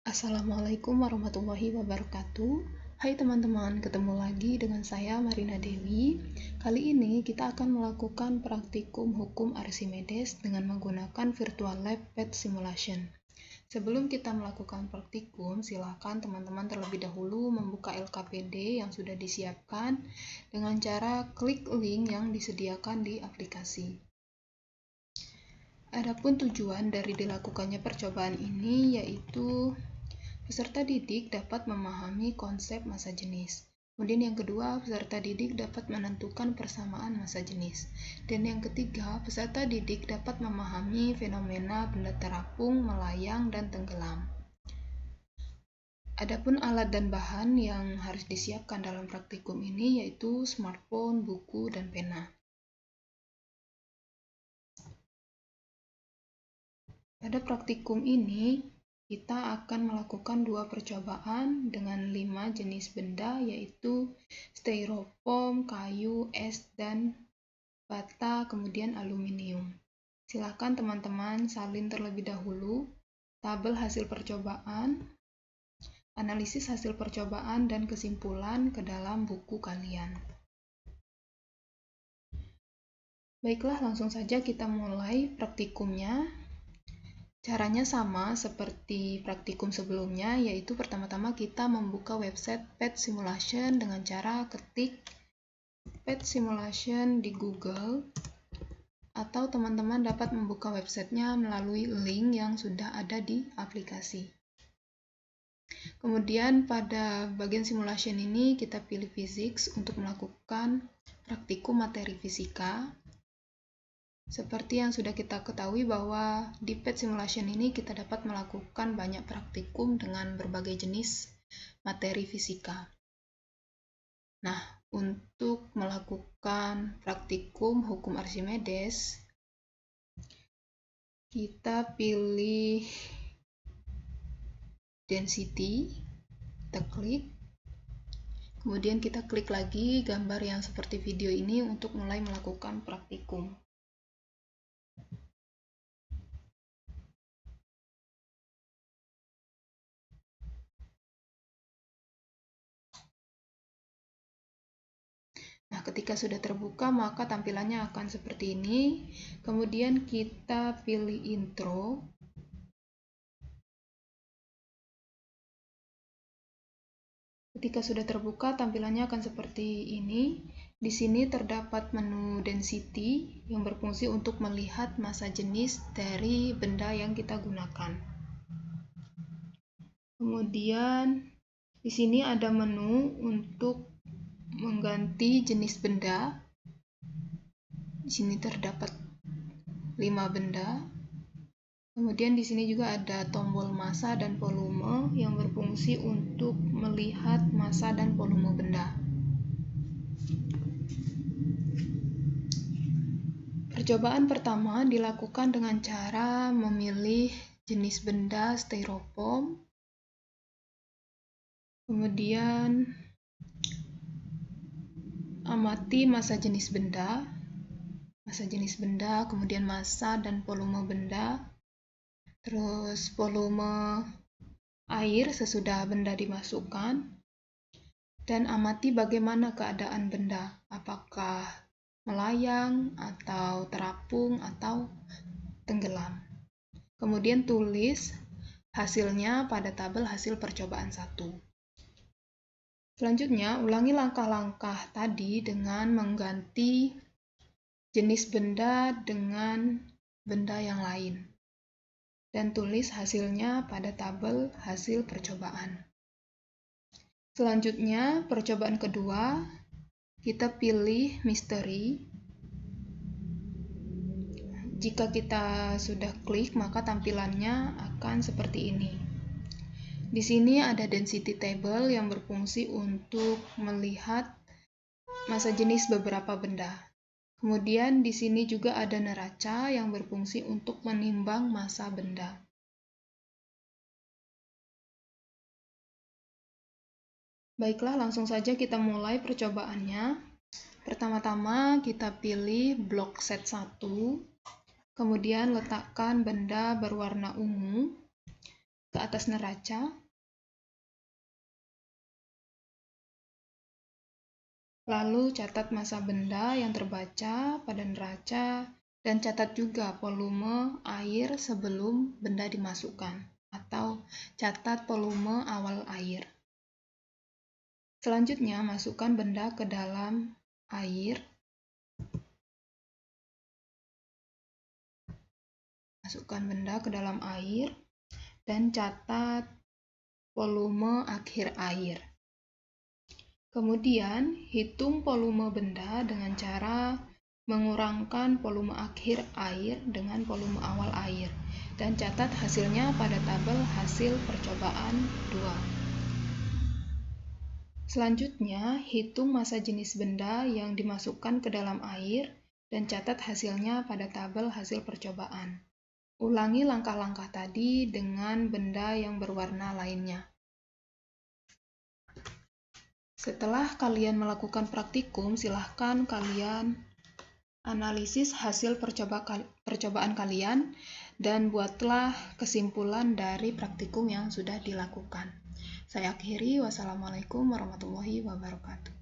Assalamualaikum warahmatullahi wabarakatuh. Hai teman-teman, ketemu lagi dengan saya Marina Dewi. Kali ini kita akan melakukan praktikum hukum Archimedes dengan menggunakan virtual lab PET simulation. Sebelum kita melakukan praktikum, silakan teman-teman terlebih dahulu membuka LKPD yang sudah disiapkan dengan cara klik link yang disediakan di aplikasi. Adapun tujuan dari dilakukannya percobaan ini yaitu peserta didik dapat memahami konsep massa jenis. Kemudian yang kedua, peserta didik dapat menentukan persamaan massa jenis. Dan yang ketiga, peserta didik dapat memahami fenomena benda terapung, melayang, dan tenggelam. Adapun alat dan bahan yang harus disiapkan dalam praktikum ini yaitu smartphone, buku, dan pena. Pada praktikum ini, kita akan melakukan 2 percobaan dengan 5 jenis benda, yaitu styrofoam, kayu, es, dan bata, kemudian aluminium. Silakan teman-teman salin terlebih dahulu tabel hasil percobaan, analisis hasil percobaan, dan kesimpulan ke dalam buku kalian. Baiklah, langsung saja kita mulai praktikumnya. Caranya sama seperti praktikum sebelumnya, yaitu pertama-tama kita membuka website PET Simulation dengan cara ketik PET Simulation di Google, atau teman-teman dapat membuka websitenya melalui link yang sudah ada di aplikasi. Kemudian pada bagian simulation ini kita pilih physics untuk melakukan praktikum materi fisika. Seperti yang sudah kita ketahui bahwa di PET Simulation ini kita dapat melakukan banyak praktikum dengan berbagai jenis materi fisika. Nah, untuk melakukan praktikum hukum Archimedes, kita pilih density, kita klik, kemudian kita klik lagi gambar yang seperti video ini untuk mulai melakukan praktikum. Nah, ketika sudah terbuka, maka tampilannya akan seperti ini. Kemudian kita pilih intro. Ketika sudah terbuka, tampilannya akan seperti ini. Di sini terdapat menu density yang berfungsi untuk melihat massa jenis dari benda yang kita gunakan. Kemudian di sini ada menu untuk mengganti jenis benda. Di sini terdapat 5 benda. Kemudian di sini juga ada tombol massa dan volume yang berfungsi untuk melihat massa dan volume benda. Percobaan pertama dilakukan dengan cara memilih jenis benda styrofoam. Kemudian amati massa jenis benda, kemudian massa dan volume benda, terus volume air sesudah benda dimasukkan, dan amati bagaimana keadaan benda, apakah melayang, atau terapung, atau tenggelam. Kemudian tulis hasilnya pada tabel hasil percobaan 1. Selanjutnya, ulangi langkah-langkah tadi dengan mengganti jenis benda dengan benda yang lain. Dan tulis hasilnya pada tabel hasil percobaan. Selanjutnya, percobaan kedua, kita pilih misteri. Jika kita sudah klik, maka tampilannya akan seperti ini. Di sini ada density table yang berfungsi untuk melihat massa jenis beberapa benda. Kemudian di sini juga ada neraca yang berfungsi untuk menimbang massa benda. Baiklah, langsung saja kita mulai percobaannya. Pertama-tama kita pilih blok set 1, kemudian letakkan benda berwarna ungu. ke atas neraca. Lalu catat massa benda yang terbaca pada neraca, dan catat juga volume air sebelum benda dimasukkan, atau catat volume awal air. Selanjutnya, masukkan benda ke dalam air. Masukkan benda ke dalam air, dan catat volume akhir air. Kemudian, hitung volume benda dengan cara mengurangkan volume akhir air dengan volume awal air, dan catat hasilnya pada tabel hasil percobaan 2. Selanjutnya, hitung massa jenis benda yang dimasukkan ke dalam air, dan catat hasilnya pada tabel hasil percobaan. Ulangi langkah-langkah tadi dengan benda yang berwarna lainnya. Setelah kalian melakukan praktikum, silahkan kalian analisis hasil percobaan kalian dan buatlah kesimpulan dari praktikum yang sudah dilakukan. Saya akhiri, wassalamualaikum warahmatullahi wabarakatuh.